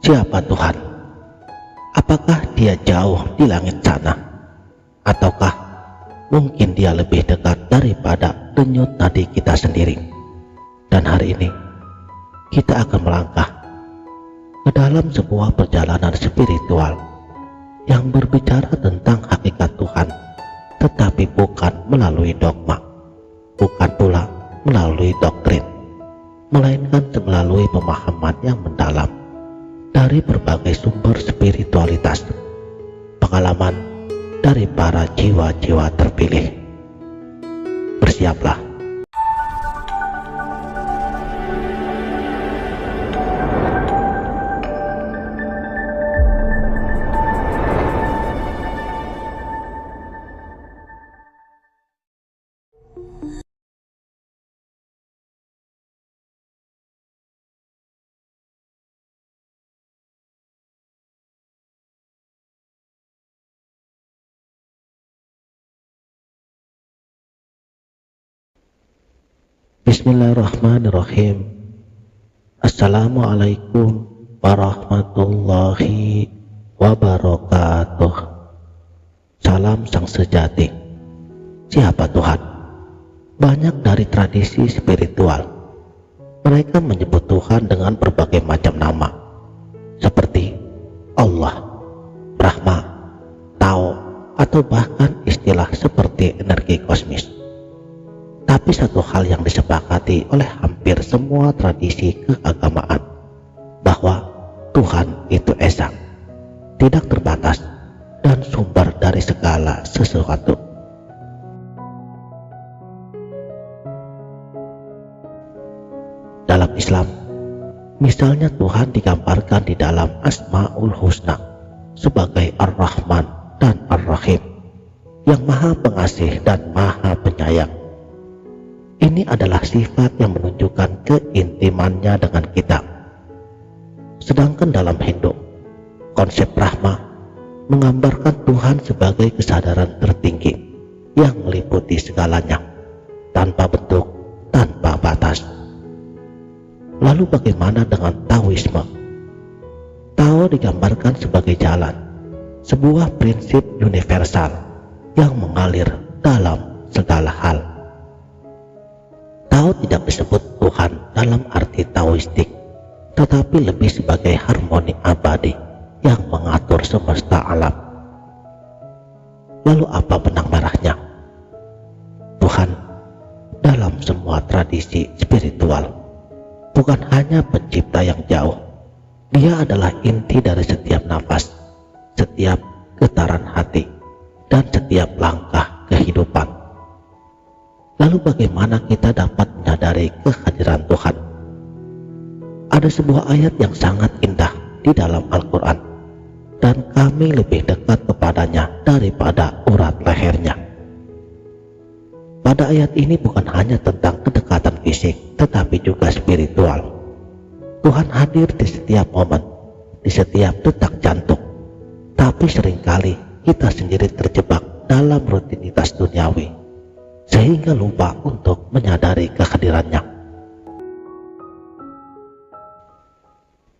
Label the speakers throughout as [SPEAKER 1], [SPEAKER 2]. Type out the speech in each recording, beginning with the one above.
[SPEAKER 1] Siapa Tuhan? Apakah dia jauh di langit sana? Ataukah mungkin dia lebih dekat daripada denyut nadi kita sendiri? Dan hari ini kita akan melangkah ke dalam sebuah perjalanan spiritual yang berbicara tentang hakikat Tuhan, tetapi bukan melalui dogma, bukan pula melalui doktrin, melainkan melalui pemahaman yang mendalam dari berbagai sumber spiritualitas, pengalaman dari para jiwa-jiwa terpilih. Bersiaplah. Bismillahirrahmanirrahim. Assalamualaikum warahmatullahi wabarakatuh. Salam sang sejati. Siapa Tuhan? Banyak dari tradisi spiritual, mereka menyebut Tuhan dengan berbagai macam nama, seperti Allah, Brahma, Tao, atau bahkan istilah seperti energi kosmis. Tapi satu hal yang disepakati oleh hampir semua tradisi keagamaan, bahwa Tuhan itu esa, tidak terbatas, dan sumber dari segala sesuatu. Dalam Islam, misalnya Tuhan digambarkan di dalam Asmaul Husna sebagai Ar-Rahman dan Ar-Rahim, yang maha pengasih dan maha penyayang. Ini adalah sifat yang menunjukkan keintimannya dengan kita. Sedangkan dalam Hindu, konsep Brahma menggambarkan Tuhan sebagai kesadaran tertinggi yang meliputi segalanya, tanpa bentuk, tanpa batas. Lalu bagaimana dengan Taoisme? Tao digambarkan sebagai jalan, sebuah prinsip universal yang mengalir dalam segala hal. Tao tidak disebut Tuhan dalam arti Taoistik, tetapi lebih sebagai harmoni abadi yang mengatur semesta alam. Lalu apa benang merahnya? Tuhan dalam semua tradisi spiritual bukan hanya pencipta yang jauh, dia adalah inti dari setiap nafas, setiap getaran hati, dan setiap langkah kehidupan. Lalu bagaimana kita dapat menyadari kehadiran Tuhan? Ada sebuah ayat yang sangat indah di dalam Al-Quran, dan kami lebih dekat kepadanya daripada urat lehernya. Pada ayat ini bukan hanya tentang kedekatan fisik, tetapi juga spiritual. Tuhan hadir di setiap momen, di setiap detak jantung, tapi seringkali kita sendiri terjebak dalam rutinitas duniawi, sehingga lupa untuk menyadari kehadirannya.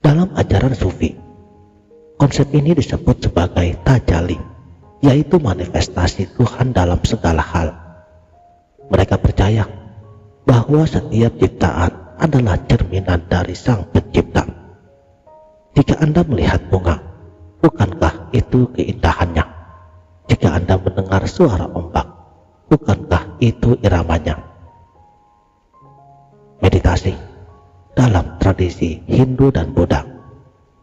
[SPEAKER 1] Dalam ajaran Sufi, konsep ini disebut sebagai tajalli, yaitu manifestasi Tuhan dalam segala hal. Mereka percaya bahwa setiap ciptaan adalah cerminan dari Sang Pencipta. Jika Anda melihat bunga, bukankah itu keindahannya? Jika Anda mendengar suara ombak, bukankah itu iramanya? Meditasi dalam tradisi Hindu dan Buddha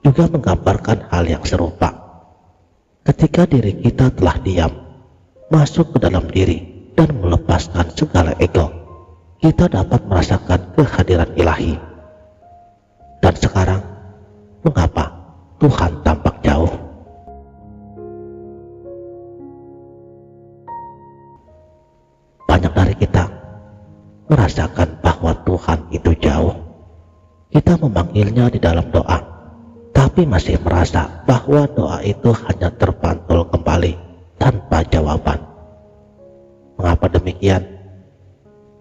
[SPEAKER 1] juga menggambarkan hal yang serupa. Ketika diri kita telah diam, masuk ke dalam diri dan melepaskan segala ego, kita dapat merasakan kehadiran ilahi. Dan sekarang, mengapa Tuhan tampak jauh? Banyak dari kita merasakan bahwa Tuhan itu jauh. Kita memanggilnya di dalam doa, tapi masih merasa bahwa doa itu hanya terpantul kembali tanpa jawaban. Mengapa demikian?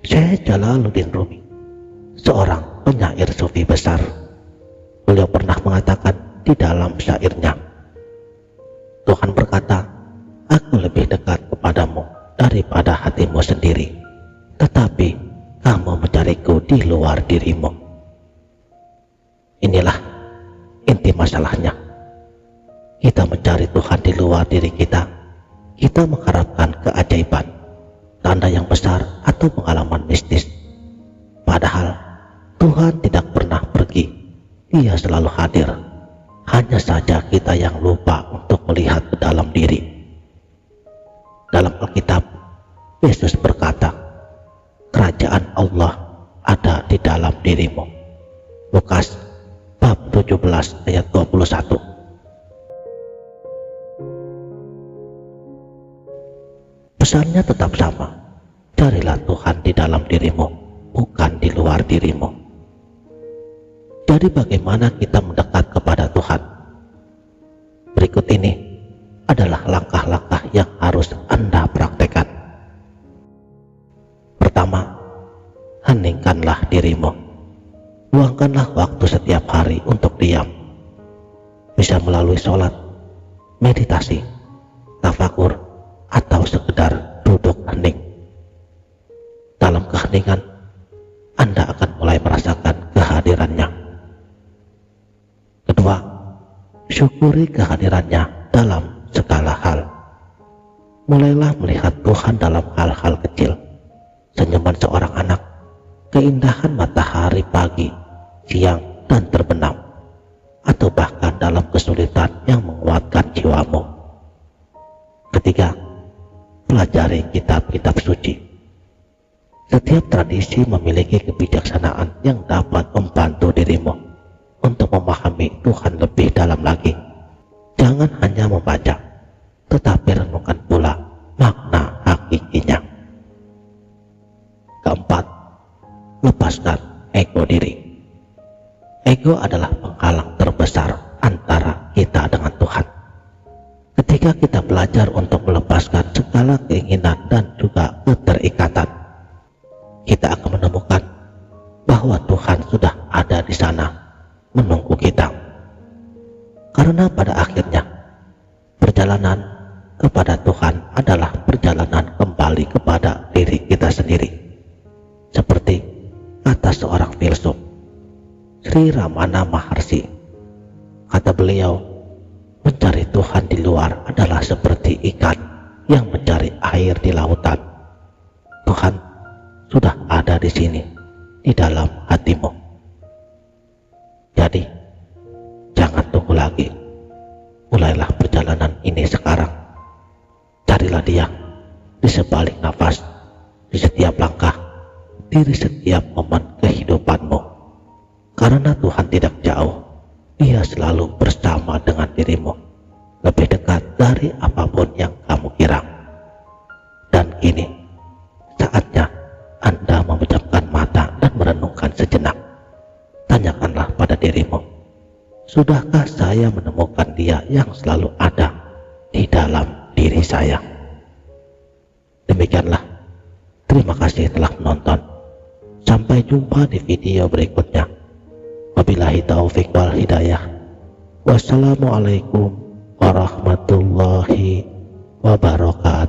[SPEAKER 1] Syekh Jalaluddin Rumi, seorang penyair sufi besar, beliau pernah mengatakan di dalam syairnya. Tuhan berkata, aku lebih dekat kepadamu daripada hatimu sendiri, tetapi kamu mencariku di luar dirimu. Inilah inti masalahnya. Kita mencari Tuhan di luar diri kita. Kita mengharapkan keajaiban, tanda yang besar atau pengalaman mistis. Padahal Tuhan tidak pernah pergi. Dia selalu hadir. Hanya saja kita yang lupa untuk melihat ke dalam diri. Dalam Alkitab, Yesus berkata, kerajaan Allah ada di dalam dirimu. Lukas bab 17 ayat 21. Pesannya tetap sama. Carilah Tuhan di dalam dirimu, bukan di luar dirimu. Jadi bagaimana kita mendekat kepada Tuhan? Berikut ini adalah langkah-langkah yang harus Anda praktekkan. Pertama, heningkanlah dirimu. Luangkanlah waktu setiap hari untuk diam. Bisa melalui sholat, meditasi, tafakur, atau sekedar duduk hening. Dalam keheningan, Anda akan mulai merasakan kehadirannya. Kedua, syukuri kehadirannya dalam segala hal. Mulailah melihat Tuhan dalam hal-hal kecil, senyuman seorang anak, keindahan matahari pagi, siang, dan terbenam, atau bahkan dalam kesulitan yang menguatkan jiwamu. Ketiga, pelajari kitab-kitab suci. Setiap tradisi memiliki kebijaksanaan yang dapat membantu dirimu untuk memahami Tuhan lebih dalam lagi. Jangan hanya membaca, tetapi renungkan pula makna hakikinya. Keempat, lepaskan ego diri. Ego adalah penghalang terbesar antara kita dengan Tuhan. Ketika kita belajar untuk melepaskan segala keinginan dan juga keterikatan, kita akan menemukan bahwa Tuhan sudah ada di sana menunggu kita. Karena pada akhirnya, perjalanan kepada Tuhan adalah perjalanan kembali kepada diri kita sendiri. Seperti kata seorang filsuf, Sri Ramana Maharshi, kata beliau, mencari Tuhan di luar adalah seperti ikan yang mencari air di lautan. Tuhan sudah ada di sini, di dalam hatimu. Jadi, jangan tunggu lagi. Mulailah perjalanan ini sekarang. Carilah Dia di sebalik nafas, di setiap langkah, di setiap momen kehidupanmu. Karena Tuhan tidak jauh. Dia selalu bersama dengan dirimu, lebih dekat dari apapun yang kamu kira. Dan kini, saatnya Anda memejamkan mata dan merenungkan sejenak. Tanyakanlah pada dirimu, sudahkah saya menemukan Dia yang selalu ada di dalam diri saya? Demikianlah. Terima kasih telah menonton. Sampai jumpa di video berikutnya. Wabillahi taufik wal hidayah. Wassalamualaikum warahmatullahi wabarakatuh.